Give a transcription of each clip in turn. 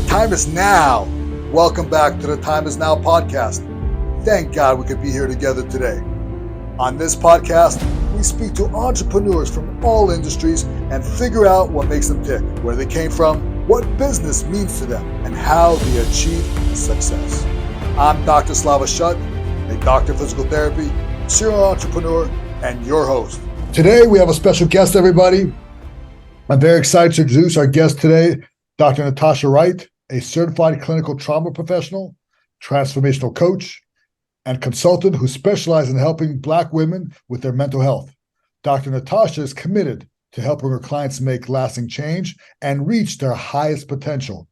The time is now. Welcome back to the Time is Now podcast. Thank God we could be here together today. On this podcast, we speak to entrepreneurs from all industries and figure out what makes them tick, where they came from, what business means to them, and how they achieve success. I'm Dr. Slava Shut, a doctor of physical therapy, serial entrepreneur, and your host. Today, we have a special guest, everybody. I'm very excited to introduce our guest today, Dr. Natasha Wright, a certified clinical trauma professional, transformational coach, and consultant who specializes in helping Black women with their mental health. Dr. Natasha is committed to helping her clients make lasting change and reach their highest potential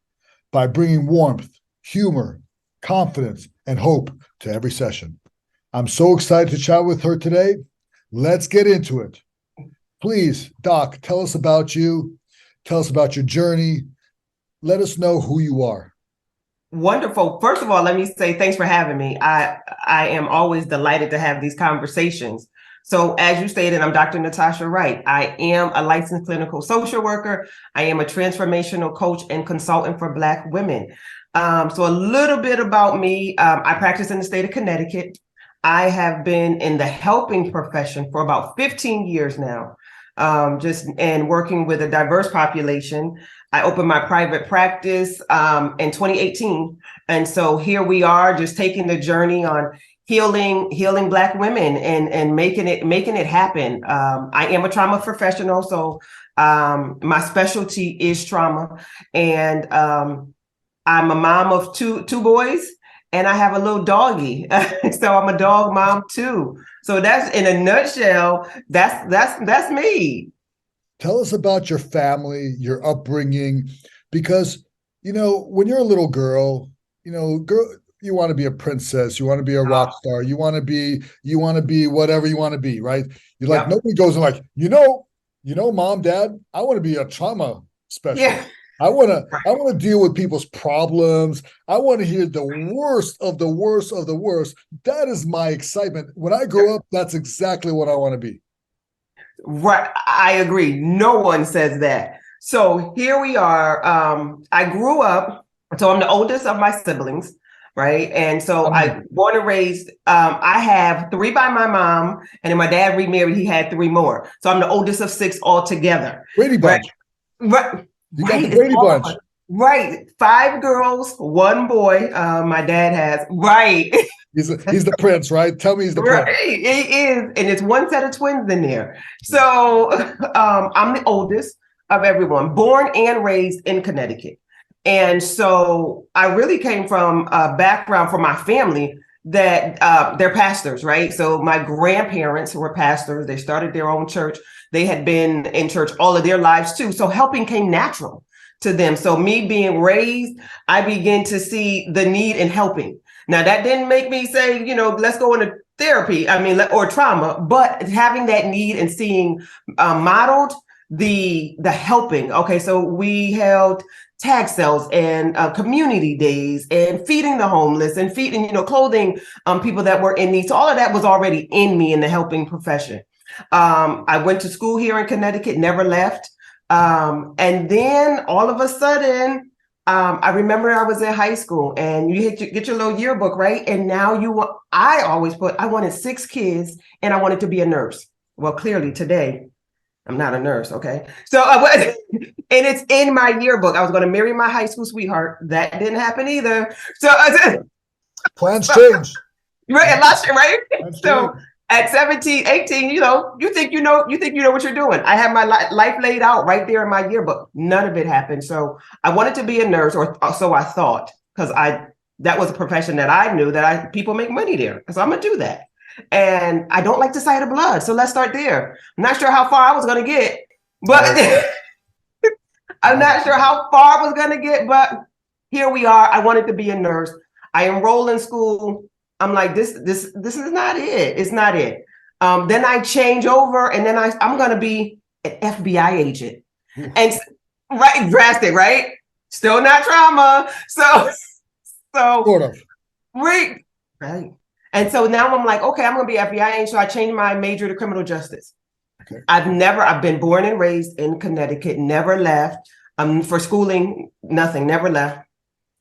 by bringing warmth, humor, confidence, and hope to every session. I'm so excited to chat with her today. Let's get into it. Please, Doc, tell us about you. Tell us about your journey. Let us know who you are. Wonderful. First of all, let me say thanks for having me. I am always delighted to have these conversations. So as you stated, I'm Dr. Natasha Wright. I am a licensed clinical social worker. I am a transformational coach and consultant for Black women. So a little bit about me. I practice in the state of Connecticut. I have been in the helping profession for about 15 years now, and working with a diverse population. I opened my private practice in 2018. And so here we are, just taking the journey on healing Black women and making it happen. I am a trauma professional, so my specialty is trauma. And I'm a mom of two boys, and I have a little doggy. So I'm a dog mom too. So that's, in a nutshell, that's me. Tell us about your family, your upbringing, because, when you're a little girl, you want to be a princess, you want to be a rock star, you want to be whatever you want to be, right? You're like, nobody goes and like, mom, dad, I want to be a trauma specialist. Yeah. I want to deal with people's problems. I want to hear the worst of the worst of the worst. That is my excitement. When I grow up, that's exactly what I want to be. Right. I agree. No one says that. So here we are. I grew up, so I'm the oldest of my siblings, right? And so I born and raised, I have 3 by my mom, and then my dad remarried, he had 3 more. So I'm the oldest of 6 altogether. Brady Bunch. Right. You got the Brady Bunch. Right. 5 girls, 1 boy. My dad has. Right. He's the prince, right? Tell me he's the prince. Right. He is. And it's 1 set of twins in there. So I'm the oldest of everyone, born and raised in Connecticut. And so I really came from a background from my family that they're pastors, right? So my grandparents were pastors. They started their own church. They had been in church all of their lives too. So helping came natural to them. So me being raised, I began to see the need in helping. Now that didn't make me say, let's go into therapy, or trauma, but having that need and seeing modeled the helping. Okay, so we held tag sales and community days and feeding the homeless and feeding, clothing people that were in need. So all of that was already in me in the helping profession. I went to school here in Connecticut, never left. And then all of a sudden, I remember I was in high school and you get your little yearbook, right? And now I always I wanted 6 kids and I wanted to be a nurse. Well, clearly today, I'm not a nurse, okay? So and it's in my yearbook. I was going to marry my high school sweetheart. That didn't happen either. So plans change. Right, right? Plans So change. at 17, 18, you think you know what you're doing. I have my life laid out right there in my yearbook. None of it happened. So I wanted to be a nurse, or so I thought, because that was a profession that I knew that people make money there. So I'm gonna do that. And I don't like the sight of blood. So let's start there. I'm not sure how far I was gonna get, but I'm not sure how far I was gonna get, but here we are. I wanted to be a nurse. I enrolled in school. I'm like, this is not it. It's not it. Then I change over, and then I'm going to be an FBI agent. And right, drastic, right? Still not trauma. So Sort of. Right. And so now I'm like, okay, I'm going to be FBI agent. So I changed my major to criminal justice. Okay. I've been born and raised in Connecticut, never left. For schooling, nothing, never left.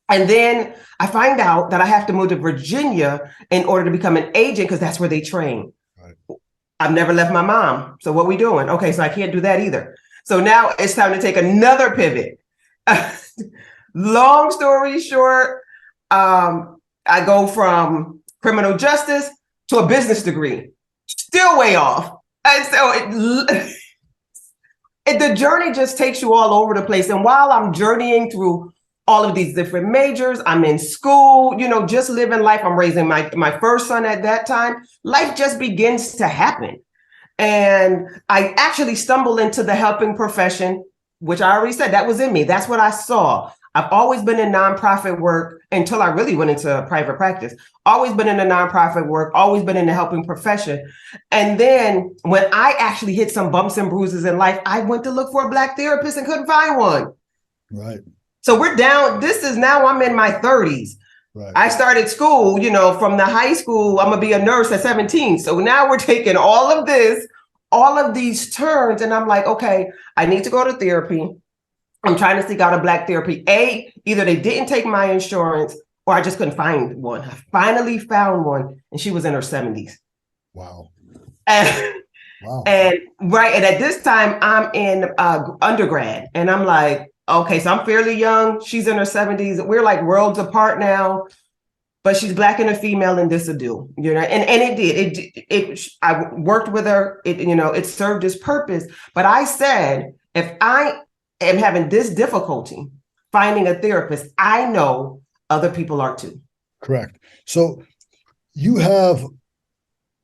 And then I find out that I have to move to Virginia in order to become an agent because that's where they train. Right. I've never left my mom. So what we doing? Okay, so I can't do that either. So now it's time to take another pivot. Long story short, I go from criminal justice to a business degree. Still way off. And so the journey just takes you all over the place. And while I'm journeying through all of these different majors, I'm in school, just living life. I'm raising my first son at that time. Life just begins to happen. And I actually stumbled into the helping profession, which I already said that was in me. That's what I saw. I've always been in nonprofit work until I really went into private practice. Always been in the nonprofit work, always been in the helping profession. And then when I actually hit some bumps and bruises in life, I went to look for a Black therapist and couldn't find one. Right. So we're down. This is now I'm in my 30s. Right. I started school, from the high school. I'm going to be a nurse at 17. So now we're taking all of this, all of these turns. And I'm like, okay, I need to go to therapy. I'm trying to seek out a Black therapy. Either they didn't take my insurance or I just couldn't find one. I finally found one and she was in her 70s. Wow. Wow. And at this time I'm in undergrad and I'm like, okay, so I'm fairly young. She's in her 70s. We're like worlds apart now, but she's Black and a female and this will do, and it did. I worked with her. It served its purpose. But I said, if I am having this difficulty finding a therapist, I know other people are too. Correct. So you have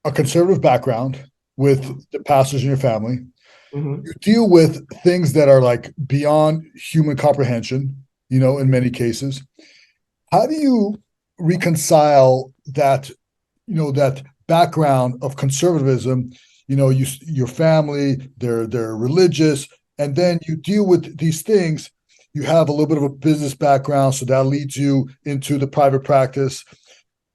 a conservative background with the pastors in your family. Mm-hmm. You deal with things that are like beyond human comprehension, in many cases. How do you reconcile that, that background of conservatism, your family, they're religious, and then you deal with these things. You have a little bit of a business background, so that leads you into the private practice.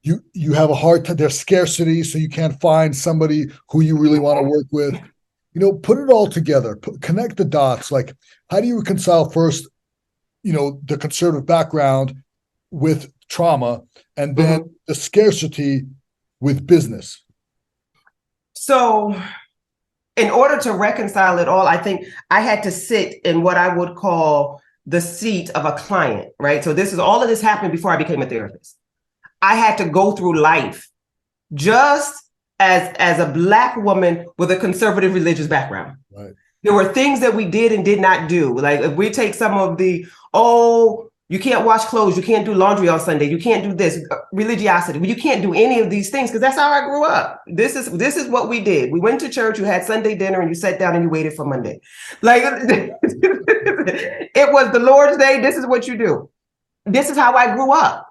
You have a hard time. There's scarcity, so you can't find somebody who you really want to work with. Put it all together, connect the dots. Like, how do you reconcile first, the conservative background with trauma, and then the scarcity with business? So in order to reconcile it all, I think I had to sit in what I would call the seat of a client, right? So all of this happened before I became a therapist. I had to go through life just as a Black woman with a conservative religious background. Right. There were things that we did and did not do. Like if we take some of the, you can't wash clothes, you can't do laundry on Sunday, you can't do this, religiosity. You can't do any of these things because that's how I grew up. This is what we did. We went to church, you had Sunday dinner, and you sat down and you waited for Monday. Like it was the Lord's Day. This is what you do. This is how I grew up.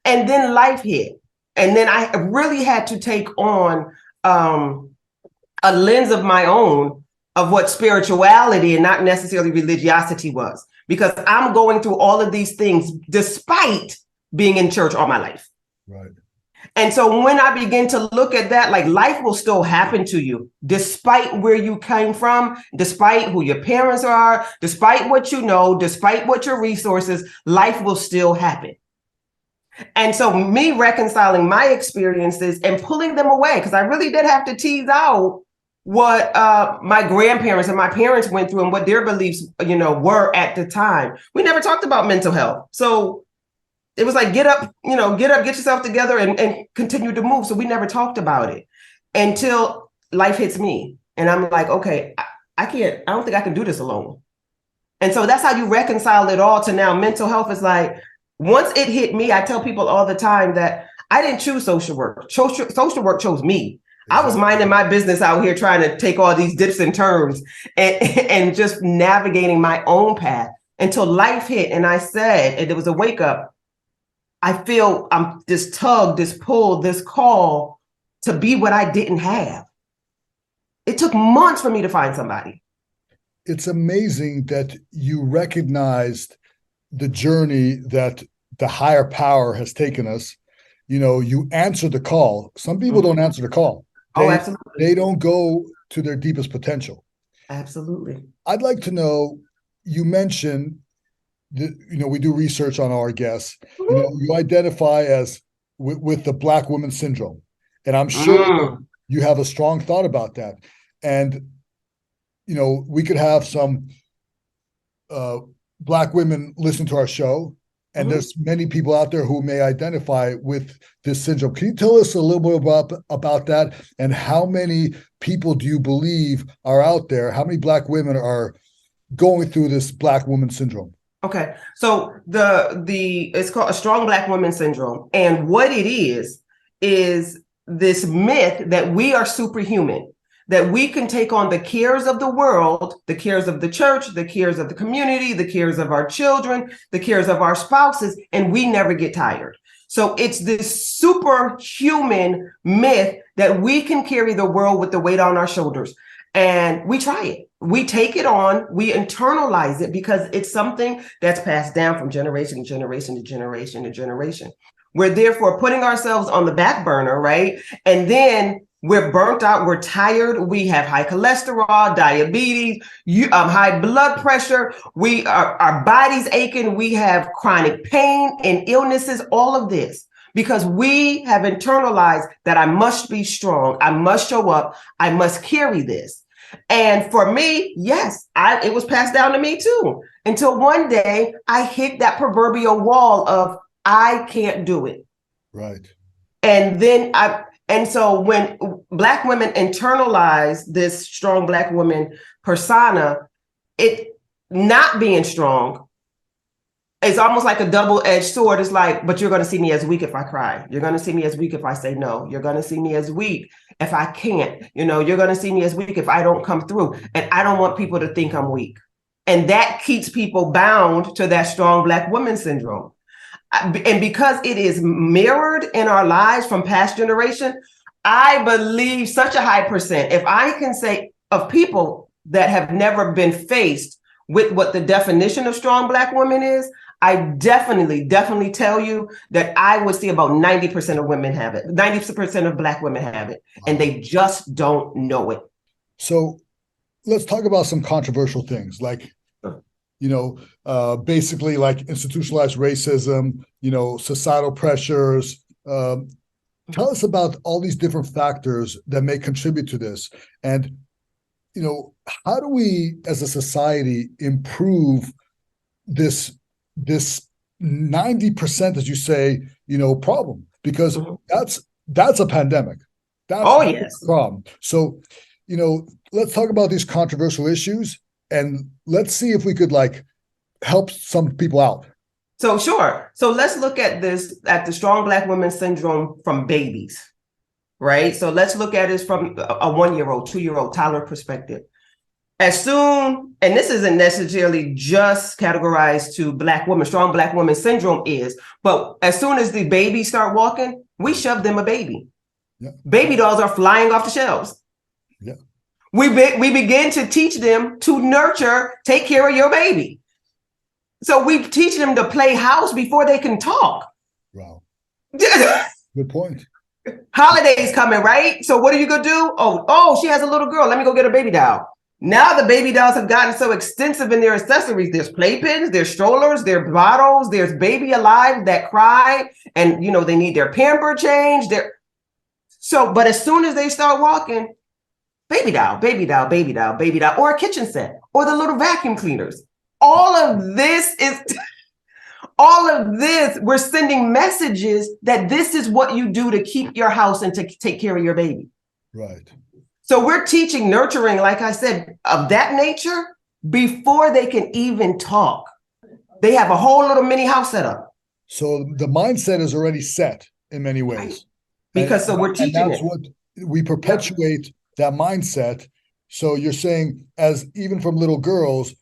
And then life hit. And then I really had to take on a lens of my own of what spirituality and not necessarily religiosity was, because I'm going through all of these things despite being in church all my life. Right. And so when I begin to look at that, like life will still happen to you despite where you came from, despite who your parents are, despite what you know, despite what your resources, life will still happen. And so me reconciling my experiences and pulling them away, because I really did have to tease out what my grandparents and my parents went through and what their beliefs, were at the time. We never talked about mental health. So it was like, get up, get yourself together and continue to move. So we never talked about it until life hits me. And I'm like, okay, I don't think I can do this alone. And so that's how you reconcile it all to now. Mental health is like, once it hit me, I tell people all the time that I didn't choose social work. Social work chose me. Exactly. I was minding my business out here trying to take all these dips and turns and just navigating my own path until life hit. And I said, and it was a wake up. I feel I'm this tug, this pull, this call to be what I didn't have. It took months for me to find somebody. It's amazing that you recognized the journey that the higher power has taken us. You answer the call. Some people don't answer the call. Absolutely. They don't go to their deepest potential. Absolutely. I'd like to know, you mentioned we do research on our guests. Mhm. You identify as with the Black woman syndrome, and I'm sure Mm. you have a strong thought about that. And we could have some Black women listen to our show, and Mhm. there's many people out there who may identify with this syndrome. Can you tell us a little bit about that, and how many people do you believe are out there? How many Black women are going through this Black woman syndrome? Okay, so the it's called a strong Black woman syndrome, and what it is this myth that we are superhuman, that we can take on the cares of the world, the cares of the church, the cares of the community, the cares of our children, the cares of our spouses, and we never get tired. So it's this superhuman myth that we can carry the world with the weight on our shoulders. And we try it. We take it on, we internalize it because it's something that's passed down from generation to generation to generation to generation. We're therefore putting ourselves on the back burner, right? And then we're burnt out, we're tired, we have high cholesterol, diabetes, high blood pressure, our body's aching, we have chronic pain and illnesses, all of this. Because we have internalized that I must be strong, I must show up, I must carry this. And for me, yes, it was passed down to me too. Until one day I hit that proverbial wall of I can't do it. Right. And so when Black women internalize this strong Black woman persona, it not being strong, it's almost like a double-edged sword. It's like, but you're going to see me as weak if I cry. You're going to see me as weak if I say no. You're going to see me as weak if I can't. You're going to see me as weak if I don't come through. And I don't want people to think I'm weak. And that keeps people bound to that strong Black woman syndrome. And because it is mirrored in our lives from past generation, I believe such a high percent, if I can say of people that have never been faced with what the definition of strong Black woman is, I definitely tell you that I would see about 90% of women have it. 90% of Black women have it, and they just don't know it. So let's talk about some controversial things like, basically like institutionalized racism, societal pressures. Tell us about all these different factors that may contribute to this. And, how do we as a society improve this 90%, as you say, problem? Because that's a pandemic. That's yes. a problem. So, let's talk about these controversial issues, and let's see if we could help some people out. So sure. So let's look at the strong Black woman syndrome from babies, right? So let's look at it from a 1-year-old, 2-year-old toddler perspective. As soon, and this isn't necessarily just categorized to Black women, strong Black woman syndrome is, but as soon as the babies start walking, we shove them a baby. Yeah. Baby dolls are flying off the shelves. Yeah. We begin to teach them to nurture, take care of your baby. So we teach them to play house before they can talk. Wow. Good point. Holidays coming, right? So what are you gonna do? Oh, she has a little girl. Let me go get a baby doll. Now the baby dolls have gotten so extensive in their accessories. There's playpens, there's strollers, there's bottles, there's baby alive that cry, and they need their pamper changed. But as soon as they start walking, baby doll, baby doll, baby doll, baby doll, or a kitchen set, or the little vacuum cleaners. All of this, we're sending messages that this is what you do to keep your house and to take care of your baby. Right. So we're teaching nurturing, like I said, of that nature before they can even talk. They have a whole little mini house set up. So the mindset is already set in many ways. Right. Because we're teaching and that's what we perpetuate, that mindset. So you're saying, as even from little girls,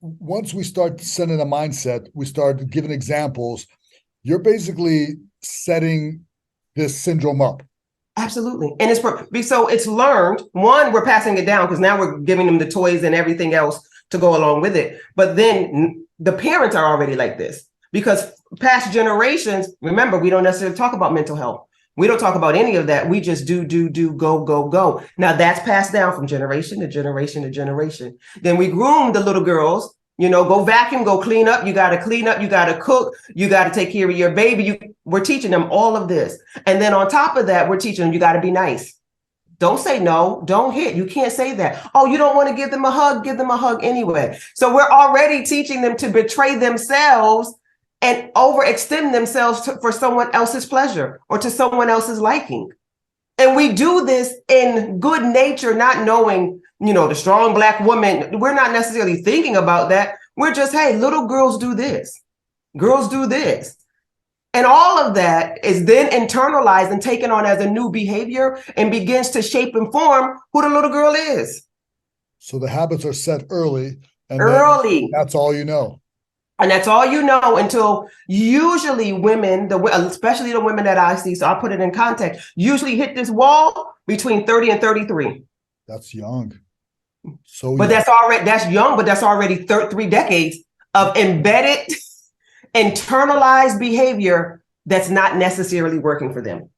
once we start sending a mindset, we start giving examples, you're basically setting this syndrome up. Absolutely. And it's learned. One, we're passing it down because now we're giving them the toys and everything else to go along with it. But then the parents are already like this because past generations, remember, we don't necessarily talk about mental health. We don't talk about any of that. We just do, go. Now that's passed down from generation to generation to generation. Then we groom the little girls Go vacuum, go clean up. You got to clean up. You got to cook. You got to take care of your baby. We're teaching them all of this. And then on top of that, we're teaching them you got to be nice. Don't say no. Don't hit. You can't say that. Oh, you don't want to give them a hug? Give them a hug anyway. So we're already teaching them to betray themselves and overextend themselves for someone else's pleasure or to someone else's liking. And we do this in good nature, not knowing, the strong Black woman. We're not necessarily thinking about that. We're just, hey, little girls do this. Girls do this. And all of that is then internalized and taken on as a new behavior and begins to shape and form who the little girl is. So the habits are set early. And early. That's all you know. And that's all you know until usually women, especially the women that I see, so I'll put it in context, usually hit this wall between 30 and 33. That's young. But that's young, but that's already 3 decades of embedded, internalized behavior that's not necessarily working for them.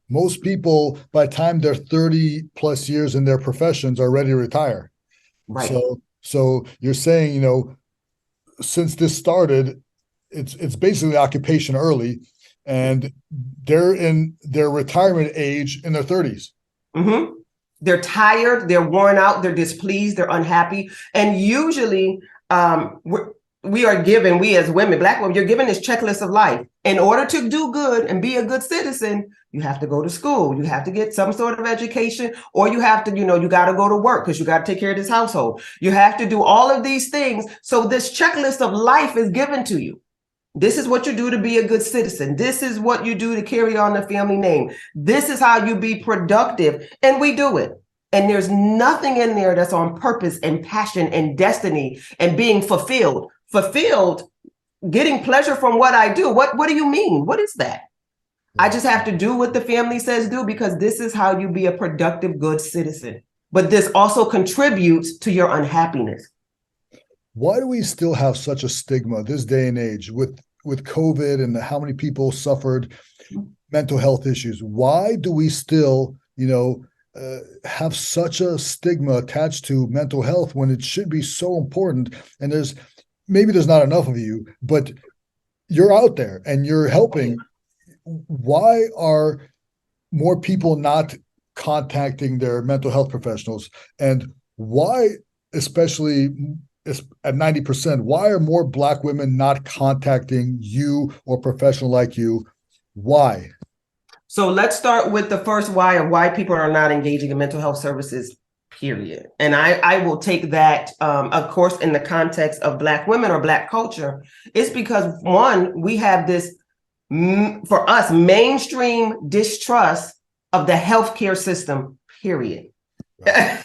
Most people, by the time they're 30 plus years in their professions, are ready to retire. Right. So you're saying, since this started, it's basically occupation early, and they're in their retirement age in their 30s. Mm-hmm. They're tired, they're worn out, they're displeased, they're unhappy. And usually we are given, we as women, Black women, you're given this checklist of life. In order to do good and be a good citizen, you have to go to school, you have to get some sort of education, or you have to, you got to go to work because you got to take care of this household. You have to do all of these things. So this checklist of life is given to you. This is what you do to be a good citizen. This is what you do to carry on the family name. This is how you be productive. And we do it. And there's nothing in there that's on purpose and passion and destiny and being fulfilled. Fulfilled, getting pleasure from what I do. What do you mean? What is that? I just have to do what the family says do because this is how you be a productive, good citizen. But this also contributes to your unhappiness. Why do we still have such a stigma this day and age with COVID and how many people suffered mental health issues? Why do we still, have such a stigma attached to mental health when it should be so important? And there's not enough of you, but you're out there and you're helping. Why are more people not contacting their mental health professionals? And why, especially at 90%, why are more Black women not contacting you or a professional like you? Why? So let's start with the first why of why people are not engaging in mental health services, period. And I will take that, of course, in the context of Black women or Black culture. It's because, one, we have this, for us, mainstream distrust of the healthcare system, period. Right.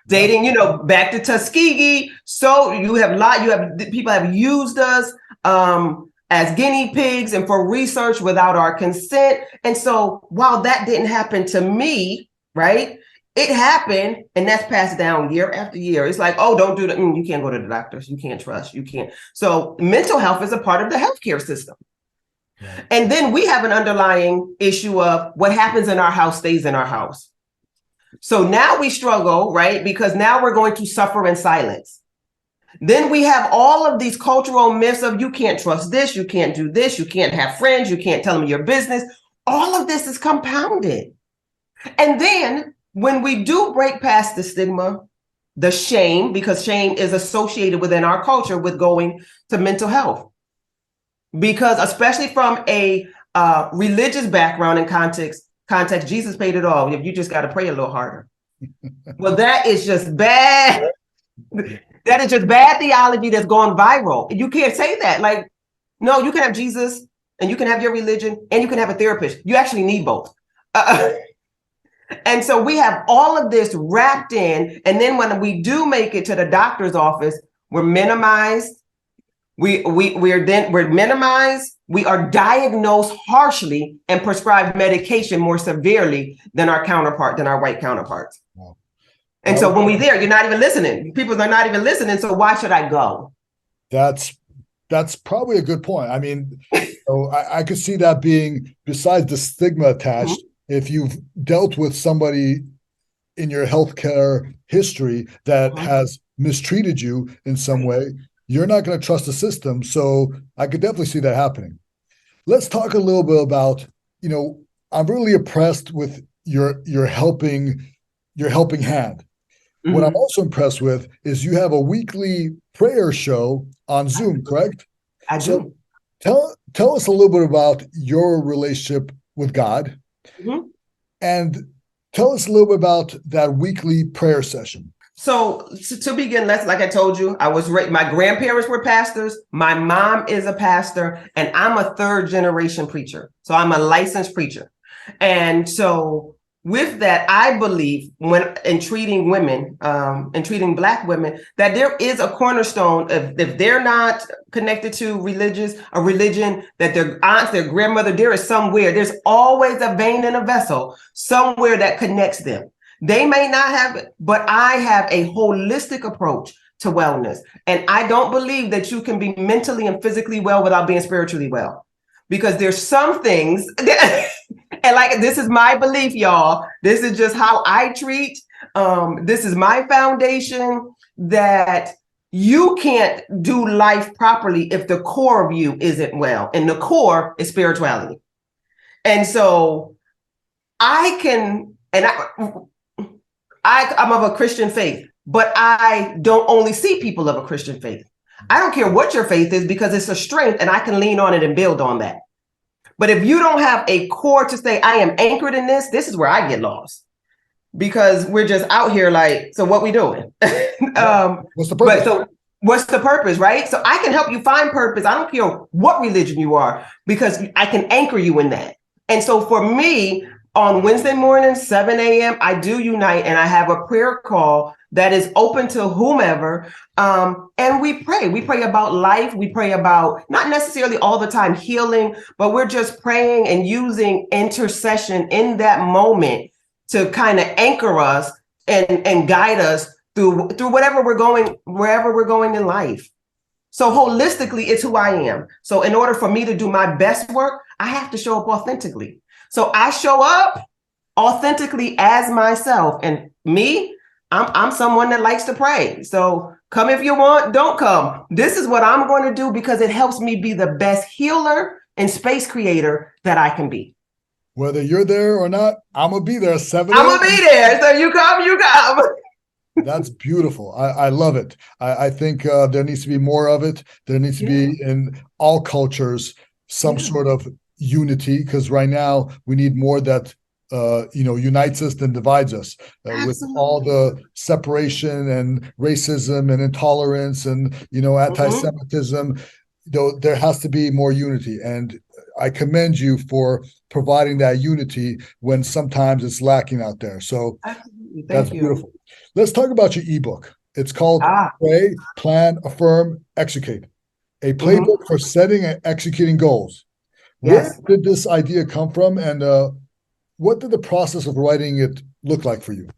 Dating, back to Tuskegee. So people have used us as guinea pigs and for research without our consent. And so while that didn't happen to me, right, it happened, and that's passed down year after year. It's like, oh, don't do that. You can't go to the doctors. You can't trust. You can't. So mental health is a part of the healthcare system. Right. And then we have an underlying issue of what happens in our house stays in our house. So now we struggle, right? Because now we're going to suffer in silence. Then we have all of these cultural myths of you can't trust this, you can't do this, you can't have friends, you can't tell them your business. All of this is compounded. And then when we do break past the stigma, the shame, because shame is associated within our culture with going to mental health. Because especially from a religious background and context, Jesus paid it all. If you just got to pray a little harder. Well, that is just bad. That is just bad theology that's going viral. You can't say that. Like, no, you can have Jesus and you can have your religion and you can have a therapist. You actually need both. And so we have all of this wrapped in. And then when we do make it to the doctor's office, we're minimized. We're minimized. We are diagnosed harshly and prescribed medication more severely than our white counterparts. Wow. And so when we're there, you're not even listening. People are not even listening. So why should I go? That's probably a good point. I mean, I could see that being, besides the stigma attached, if you've dealt with somebody in your healthcare history that has mistreated you in some way, you're not going to trust the system. So I could definitely see that happening. Let's talk a little bit about, I'm really impressed with your helping hand. What I'm also impressed with is you have a weekly prayer show on Zoom, correct? I So do. tell us a little bit about your relationship with God, Mhm. and tell us a little bit about that weekly prayer session. So to begin, like I told you, my grandparents were pastors. My mom is a pastor, and I'm a third generation preacher. So I'm a licensed preacher. And so with that, I believe when in treating women, and treating Black women, that there is a cornerstone of, if they're not connected to a religion, that their aunts, their grandmother, there's always a vein in a vessel somewhere that connects them. They may not have it, but I have a holistic approach to wellness. And I don't believe that you can be mentally and physically well without being spiritually well. Because there's some things, and like, this is my belief, y'all. This is just how I treat. This is my foundation, that you can't do life properly if the core of you isn't well. And the core is spirituality. And so I can, and I'm of a Christian faith, but I don't only see people of a Christian faith. I don't care what your faith is, because it's a strength and I can lean on it and build on that. But if you don't have a core to say, I am anchored in this is where I get lost, because we're just out here like, so what we doing? What's the purpose? So what's the purpose, right? So I can help you find purpose. I don't care what religion you are, because I can anchor you in that. And so for me, on Wednesday morning, 7 a.m., I do unite, and I have a prayer call that is open to whomever. And we pray. We pray about life. We pray about, not necessarily all the time healing, but we're just praying and using intercession in that moment to kind of anchor us and guide us through wherever we're going in life. So holistically, it's who I am. So in order for me to do my best work, I have to show up authentically. So I show up authentically as myself. And me, I'm someone that likes to pray. So come if you want, don't come. This is what I'm going to do, because it helps me be the best healer and space creator that I can be. Whether you're there or not, I'm going to be there 7 a.m. I'm going to be there. So you come. That's beautiful. I love it. I think there needs to be more of it. There needs to be in all cultures some sort of unity, because right now we need more that unites us than divides us, with all the separation and racism and intolerance and anti-Semitism. There has to be more unity, and I commend you for providing that unity when sometimes it's lacking out there. So that's beautiful. Let's talk about your ebook. It's called Pray, Plan, Affirm, Execute, a playbook for setting and executing goals. Where did this idea come from, and what did the process of writing it look like for you?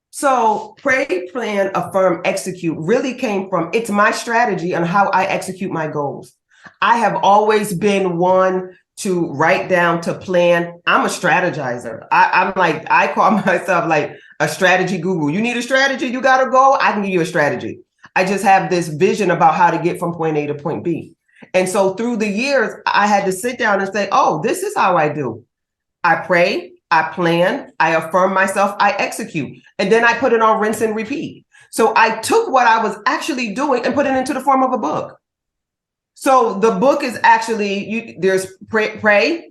So Pray, Plan, Affirm, Execute really came from, it's my strategy on how I execute my goals. I have always been one to write down, to plan. I'm a strategizer. I call myself like a strategy guru. You need a strategy, you got to go, I can give you a strategy. I just have this vision about how to get from point A to point B. And so through the years, I had to sit down and say, oh, this is how I do. I pray, I plan, I affirm myself, I execute. And then I put it on rinse and repeat. So I took what I was actually doing and put it into the form of a book. So the book is actually, there's pray.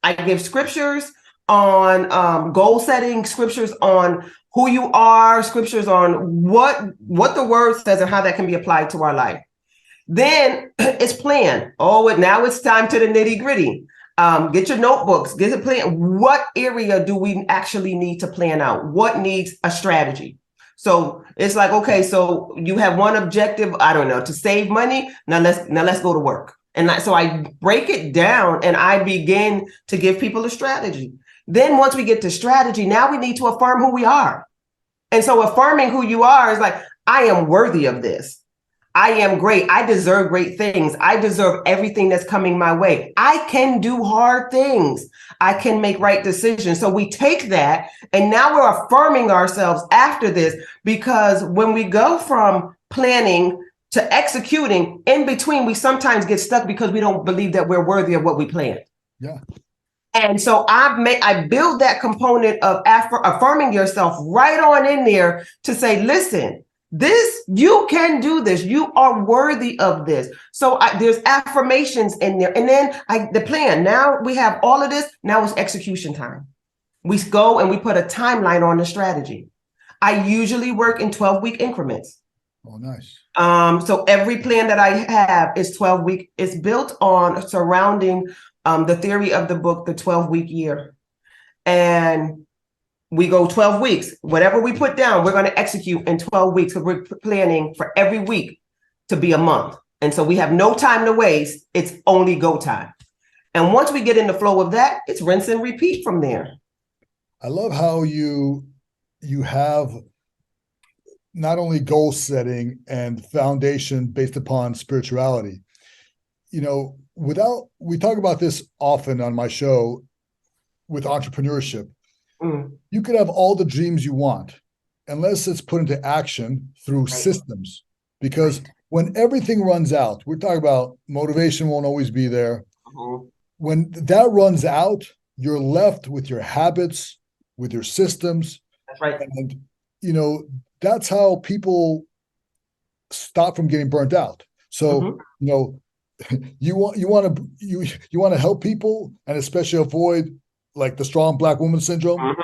I give scriptures on goal setting, scriptures on who you are, scriptures on what the word says and how that can be applied to our life. Then it's plan. Now it's time to the nitty gritty. Get your notebooks, get a plan. What area do we actually need to plan out? What needs a strategy? So it's like, okay, so you have one objective, I don't know, to save money. Now let's go to work. And so I break it down and I begin to give people a strategy. Then once we get to strategy, now we need to affirm who we are. And so affirming who you are is like, I am worthy of this. I am great. I deserve great things. I deserve everything that's coming my way. I can do hard things. I can make right decisions. So we take that and now we're affirming ourselves after this, because when we go from planning to executing. In between, we sometimes get stuck because we don't believe that we're worthy of what we planned. Yeah. And so I build that component of affirming yourself right on in there to say, listen, you can do this. You are worthy of this. So there's affirmations in there. And then the plan, now we have all of this. Now it's execution time. We go and we put a timeline on the strategy. I usually work in 12-week increments. Oh, nice. So every plan that I have is 12-week. It's built on surrounding the theory of the book, The 12-Week Year. And we go 12 weeks. Whatever we put down, we're going to execute in 12 weeks. So we're planning for every week to be a month. And so we have no time to waste. It's only go time. And once we get in the flow of that, it's rinse and repeat from there. I love how you have not only goal setting and foundation based upon spirituality. You know, we talk about this often on my show with entrepreneurship. You could have all the dreams you want unless it's put into action through systems. Because when everything runs out, we're talking about motivation won't always be there. When that runs out, you're left with your habits, with your systems. That's right. And, you know, that's how people stop from getting burnt out. So, you know, you want to help people, and especially avoid like the strong Black woman syndrome.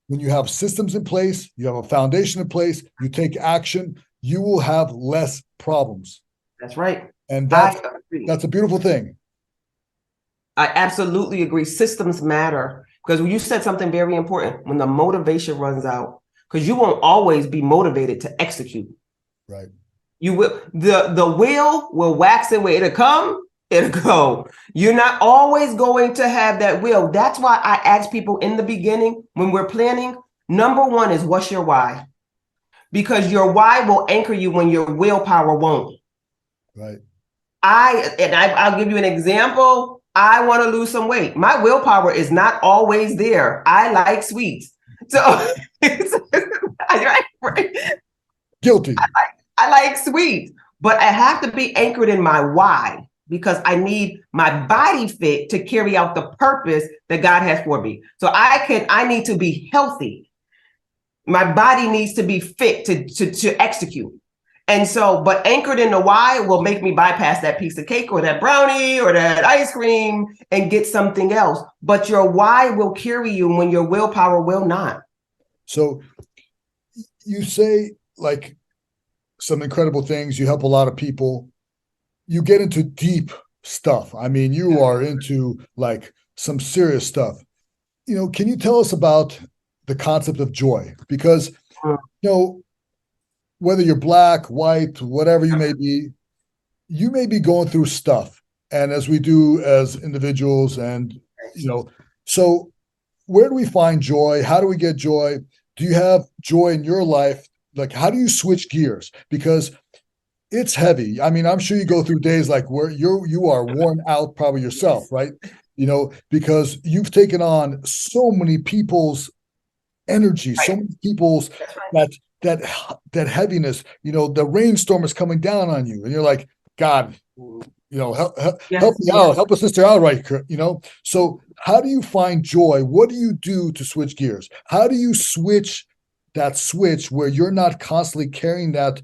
When you have systems in place, you have a foundation in place, you take action, you will have less problems. That's right. And that's a beautiful thing. I absolutely agree. Systems matter, because you said something very important. When the motivation runs out, because you won't always be motivated to execute. Right. You will. The will wax and wane. It'll come, it'll go. You're not always going to have that will. That's why I ask people in the beginning when we're planning, number one is, what's your why? Because your why will anchor you when your willpower won't. Right. I'll give you an example. I want to lose some weight. My willpower is not always there. I like sweets. So right. Guilty. I like sweets, but I have to be anchored in my why, because I need my body fit to carry out the purpose that God has for me. So I need to be healthy. My body needs to be fit to execute. And so, but anchored in the why will make me bypass that piece of cake or that brownie or that ice cream and get something else. But your why will carry you when your willpower will not. So you say like some incredible things. You help a lot of people. You get into deep stuff. I mean, you are into like some serious stuff. You know, can you tell us about the concept of joy? Because, you know, whether you're Black, white, whatever you may be going through stuff. And as we do as individuals, and, you know, so where do we find joy? How do we get joy? Do you have joy in your life? Like, how do you switch gears? Because it's heavy. I mean, I'm sure you go through days like where you are worn out probably yourself, right? You know, because you've taken on so many people's energy, so many people's that heaviness. You know, the rainstorm is coming down on you, and you're like, God, you know, help me out, help a sister out, right? You know, so how do you find joy? What do you do to switch gears? How do you switch that switch where you're not constantly carrying that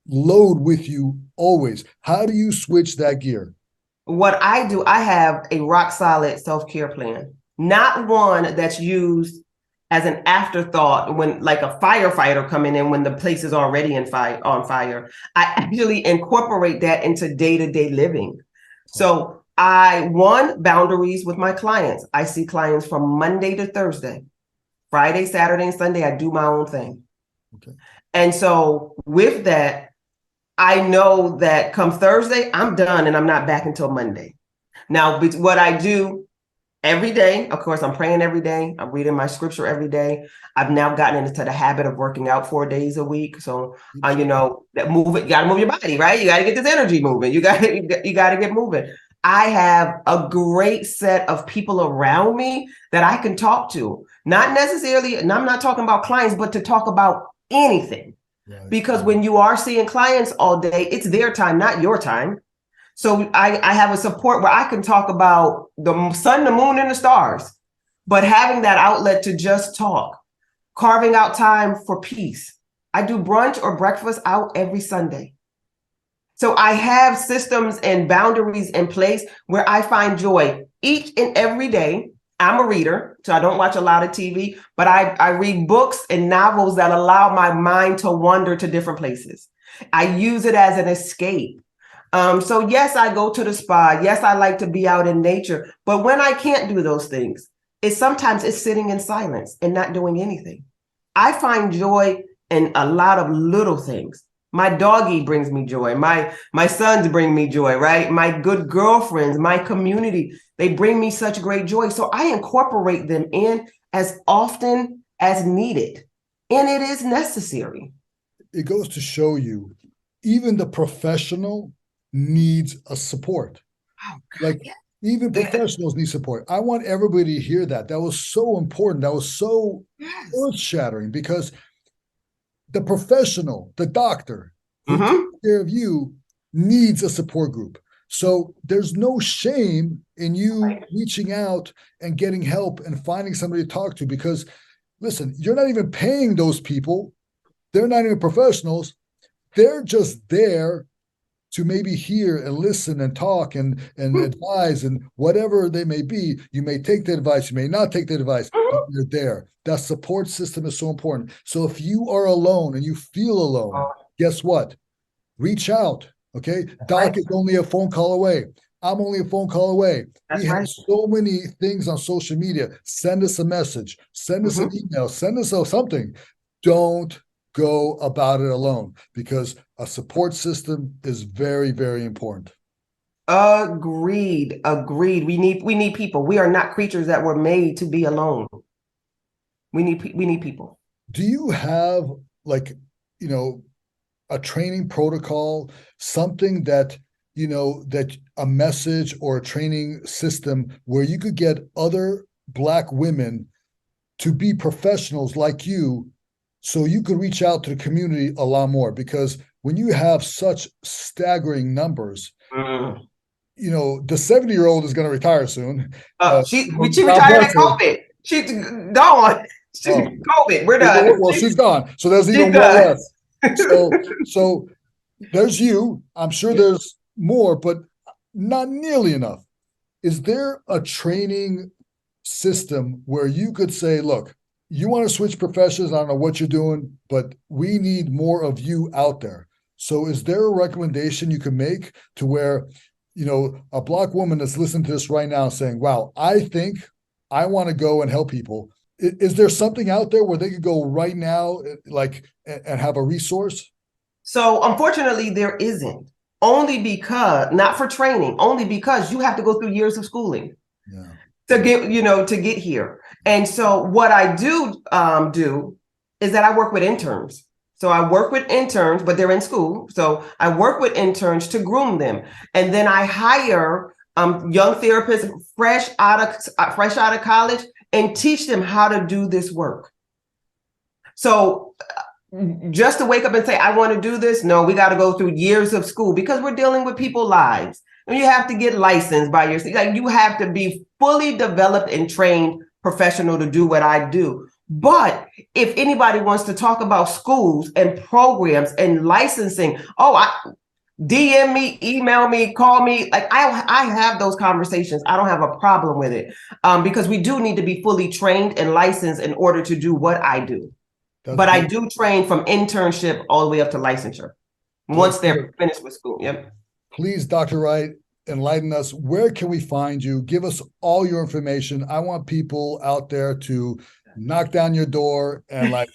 load with you always? How do you switch that gear? What I do, I have a rock solid self-care plan, not one that's used as an afterthought when like a firefighter coming in when the place is already on fire. I actually incorporate that into day-to-day living. So boundaries with my clients. I see clients from Monday to Thursday. Friday, Saturday, and Sunday, I do my own thing. Okay. And so with that, I know that come Thursday, I'm done and I'm not back until Monday. Now, what I do every day, of course, I'm praying every day. I'm reading my scripture every day. I've now gotten into the habit of working out 4 days a week. So, you know, you got to move your body, right? You got to get this energy moving. You got to get moving. I have a great set of people around me that I can talk to. Not necessarily, and I'm not talking about clients, but to talk about anything. Right. Because when you are seeing clients all day, it's their time, not your time. So I have a support where I can talk about the sun, the moon, and the stars, but having that outlet to just talk, carving out time for peace. I do brunch or breakfast out every Sunday. So I have systems and boundaries in place where I find joy each and every day. I'm a reader, so I don't watch a lot of TV, but I read books and novels that allow my mind to wander to different places. I use it as an escape. So yes, I go to the spa. Yes, I like to be out in nature. But when I can't do those things, sometimes it's sitting in silence and not doing anything. I find joy in a lot of little things. My doggie brings me joy. My sons bring me joy, right? My good girlfriends, my community, they bring me such great joy. So I incorporate them in as often as needed. And it is necessary. It goes to show you, even the professional needs a support. Oh, Like yeah. even professionals need support. I want everybody to hear that. That was so important. That was so earth-shattering, because the professional, the doctor who takes care of you, needs a support group. So there's no shame in you reaching out and getting help and finding somebody to talk to, because listen, you're not even paying those people. They're not even professionals. They're just there to maybe hear and listen and talk and advise and whatever they may be. You may take the advice, you may not take the advice, but you're there. That support system is so important. So if you are alone and you feel alone, guess what? Reach out. Okay. Doc is only a phone call away. I'm only a phone call away. We have so many things on social media. Send us a message, send us an email, send us something. Don't go about it alone, because a support system is very, very important. Agreed. We need people. We are not creatures that were made to be alone. We need people. Do you have, like, a training protocol, something that, that a message or a training system where you could get other Black women to be professionals like you, so you could reach out to the community a lot more? Because when you have such staggering numbers, the 70-year-old is going to retire soon. She retired at COVID. She's gone. COVID. We're done. Well, she's gone. So there's even one left. So there's you. I'm sure there's more, but not nearly enough. Is there a training system where you could say, look, you want to switch professions? I don't know what you're doing, but we need more of you out there. So is there a recommendation you can make to where, a Black woman that's listening to this right now saying, wow, I think I want to go and help people. Is there something out there where they could go right now, like, and have a resource? So unfortunately, there isn't. Only because, not for training, only because you have to go through years of schooling to get here. And so what I do is that I work with interns. So I work with interns, but they're in school. So I work with interns to groom them. And then I hire young therapists fresh out of college and teach them how to do this work. So just to wake up and say, I want to do this. No, we got to go through years of school, because we're dealing with people's lives. And you have to get licensed by yourself. Like, you have to be fully developed and trained professional to do what I do. But if anybody wants to talk about schools and programs and licensing, DM me, email me, call me. Like, I have those conversations. I don't have a problem with it, because we do need to be fully trained and licensed in order to do what I do. But I do train from internship all the way up to licensure once they're finished with school. Yep. Please, Dr. Wright, enlighten us. Where can we find you? Give us all your information. I want people out there to knock down your door and like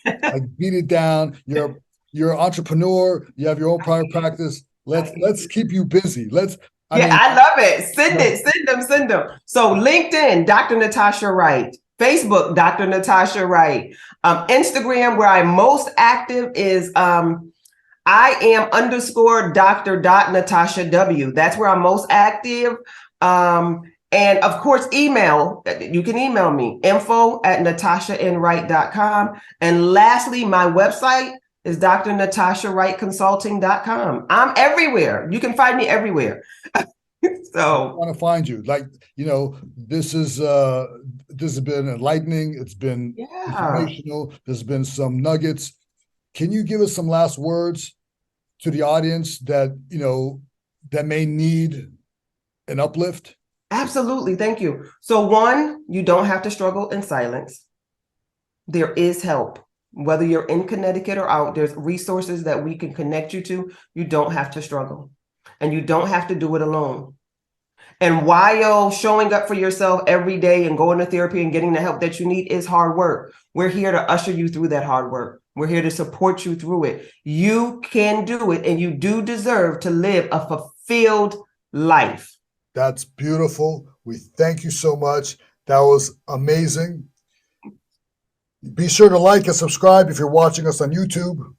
beat it down. You're an entrepreneur. You have your own private practice. Let's keep you busy. I love it. Send them. So LinkedIn, Dr. Natasha Wright. Facebook, Dr. Natasha Wright. Instagram, where I'm most active, is I am _ Natasha W. That's where I'm most active. And of course, email. You can email me, info@natashanwright.com. And lastly, my website, is Dr. Natasha Wright Consulting.com. I'm everywhere. You can find me everywhere. So I want to find you. Like, this has been enlightening. It's been informational. There's been some nuggets. Can you give us some last words to the audience that, that may need an uplift? Absolutely. Thank you. So one, you don't have to struggle in silence. There is help. Whether you're in Connecticut or out, there's resources that we can connect you to. You don't have to struggle, and you don't have to do it alone. And while showing up for yourself every day and going to therapy and getting the help that you need is hard work, we're here to usher you through that hard work. We're here to support you through it. You can do it, and you do deserve to live a fulfilled life. That's beautiful. We thank you so much. That was amazing. Be sure to like and subscribe if you're watching us on YouTube.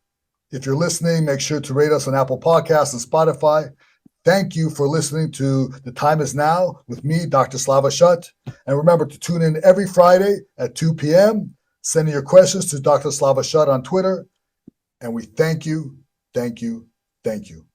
If you're listening, make sure to rate us on Apple Podcasts and Spotify. Thank you for listening to The Time Is Now with me, Dr. Slava Shut. And remember to tune in every Friday at 2 p.m. Send your questions to Dr. Slava Shut on Twitter. And we thank you, thank you, thank you.